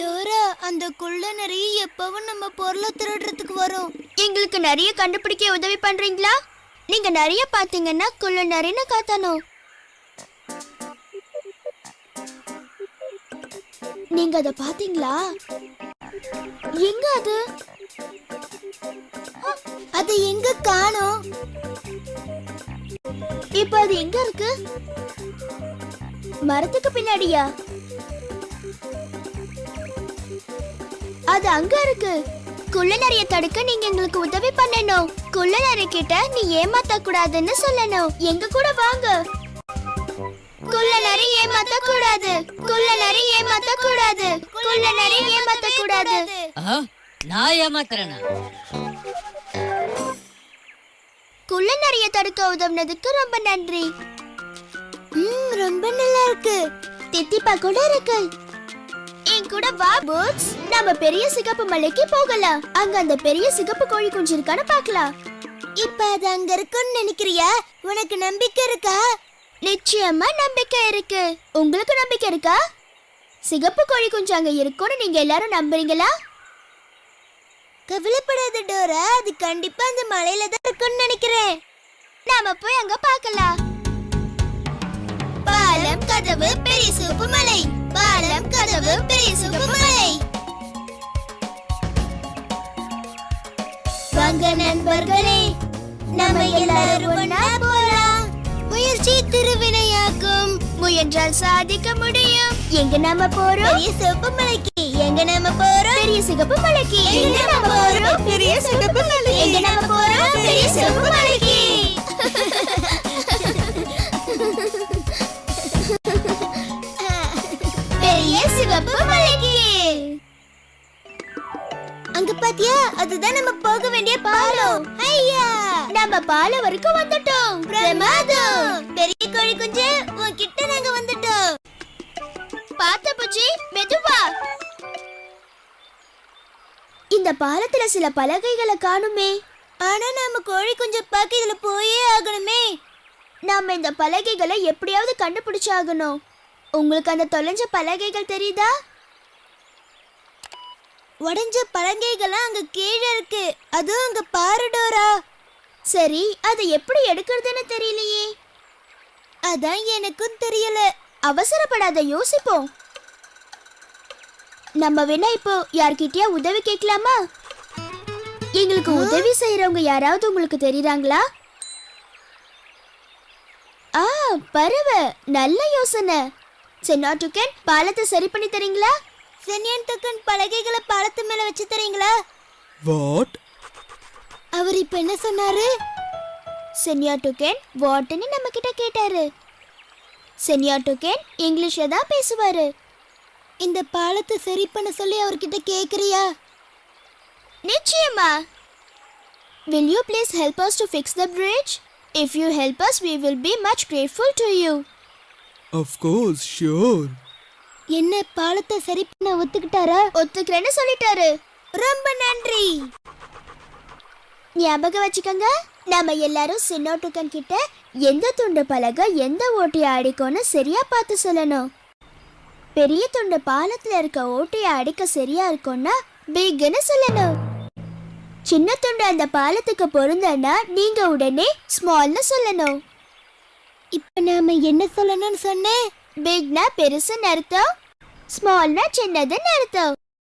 Dora, அந்த குள்ள நிறைய எப்பவும் நம்ம பொருளை திருடுறதுக்கு வரும். எங்களுக்கு நிறைய கண்டுபிடிக்க உதவி பண்றீங்களா? நீங்க நிறைய பாத்தீங்கன்னா குள்ள நிறைய காத்தணும். நீங்க அத பாத்தீங்களா? எங்க அது? அது எங்க காணோம்? இப்ப அது எங்க இருக்கு? மரத்துக்கு பின்னாடியா? அது அங்க இருக்கு. குள்ள நிறைய தடுக்க நீங்க எங்களுக்கு உதவி பண்ணணும். குள்ள நிறைய கிட்ட நீ ஏமாத்த கூடாதுன்னு சொல்லணும். எங்க கூட வாங்க. குள்ள நிறைய ஏமாத்த கூடாது. குள்ள நிறைய ஏமாத்த கூடாது. குள்ள நிறைய ஏமாத்த கூடாது. நான் ஏமாத்துறேனா? குள்ள நிறைய தடுக்க உதவுனதுக்கு ரொம்ப நன்றி. ரொம்ப நல்லா இருக்கு. தித்திப்பா கூட இருக்கு. என் கூட வா பூட்ஸ். நம்ம பெரிய சிகப்பு மலைக்கு போகலாம். அங்க அந்த பெரிய சிகப்பு கோழி குஞ்சு இருக்கான்னு பார்க்கலாம். இப்ப அது அங்க இருக்குன்னு நினைக்கிறியா? உனக்கு நம்பிக்கை இருக்கா? நிச்சயமா நம்பிக்கை இருக்கு. உங்களுக்கு நம்பிக்கை இருக்கா? சிகப்பு கோழி குஞ்சு அங்க இருக்கும்னு நீங்க எல்லாரும் நம்புறீங்களா? கவலைப்படாத டோரா, அது கண்டிப்பா அந்த மலையில தான் இருக்குன்னு நினைக்கிறேன். நாம போய் அங்க பார்க்கலாம். பாலம் கதவு பெரிய சிவப்பு மலை. பாலம் கதவு பெரிய சிவப்பு மலை. வாங்க நண்பர்களே, நம்ம எல்லாரும் ஒண்ணா போலாம். முயற்சி திருவினையாக்கும். முயன்றால் சாதிக்க முடியும். எங்க நாம போறோம்? பெரிய சிவப்பு மலைக்கு. எங்க நாம போறோம்? பெரிய சிகப்பு மலைக்கு. எங்க நாம போறோம்? பெரிய சிவப்பு மலை. எங்க நாம போறோம்? பெரிய சிகப்பு மலைக்கு. பெரிய சிவப்பு மலைக்கு. அங்க பாத்தியா, அதுதான் நம்ம போக வேண்டிய பாலம். ஐயா, நம்ம பாலம் வரைக்கும் வந்துட்டோம். பிரமாதம். பெரிய கோழி குஞ்சு, உன்கிட்ட நாங்க வந்துட்டோம். பாத்த புஜி, மெதுவா. இந்த பாலத்துல சில பலகைகளை காணுமே. ஆனா நாம கோழி குஞ்சு பார்க்க இதுல போயே ஆகணுமே. நாம இந்த பலகைகளை எப்படியாவது கண்டுபிடிச்சாகணும். உங்களுக்கு அந்த தொலைஞ்ச பலகைகள் தெரியுதா? உடைஞ்ச பலகைகள்லாம் அங்க கீழே இருக்கு. அதுவும் அங்க பாரு டோரா. சரி, அதை எப்படி எடுக்கிறதுன்னு தெரியலையே. அதான் எனக்கும் தெரியல. அவசரப்படாத, யோசிப்போம். நம்ம வேணா இப்போ யார்கிட்டயா உதவி கேட்கலாமா? எங்களுக்கு உதவி செய்யறவங்க யாராவது உங்களுக்கு தெரியுறாங்களா? பரவ, நல்ல யோசனை. சென்னாட்டுக்கன், பாலத்தை சரி பண்ணி தரீங்களா? சென்னியன் டக்கன், பலகைகளை பாலத்து மேல வச்சு தரீங்களா? வாட்? அவர் இப்ப என்ன சொன்னாரு? சென்யாட்டுக்கன் வாட்னு நம்ம கிட்ட கேட்டாரு. சென்யாட்டுக்கன் இங்கிலீஷ்ல தான் பேசுவாரு. இந்த பாலத்தை சரி பண்ண சொல்லி அவர்கிட்ட கேக்குறியா? நிச்சயமா. Will you please help us to fix the bridge? If you help us, we will be much grateful to you. Of course, sure. என்ன, பாலத்தை சரி பண்ண ஒத்துக்கிட்டாரா? ஒத்துக்கிறேன்னு சொல்லிட்டாரு. ரொம்ப நன்றி. ஞாபகம் வச்சுக்கோங்க, நாம எல்லாரும் சின்னோட்டுக்கன் கிட்ட எந்த துண்டு பலகை எந்த ஓட்டையை அடிக்கும்னு சரியா பார்த்து சொல்லணும். பெரிய துண்டு பாலத்துல இருக்க ஓட்டையை அடிக்க சரியா இருக்கும்னா பிக்னு சொல்லணும். சின்ன துண்டு அந்த பாலத்துக்கு பொருந்தனா நீங்க உடனே ஸ்மால்னு சொல்லணும். இப்ப நாம என்ன சொல்லணும்னு சொன்னேன்? பிக்னா பெருசுன்னு அர்த்தம், ஸ்மால்னா சின்னதுன்னு அர்த்தம்.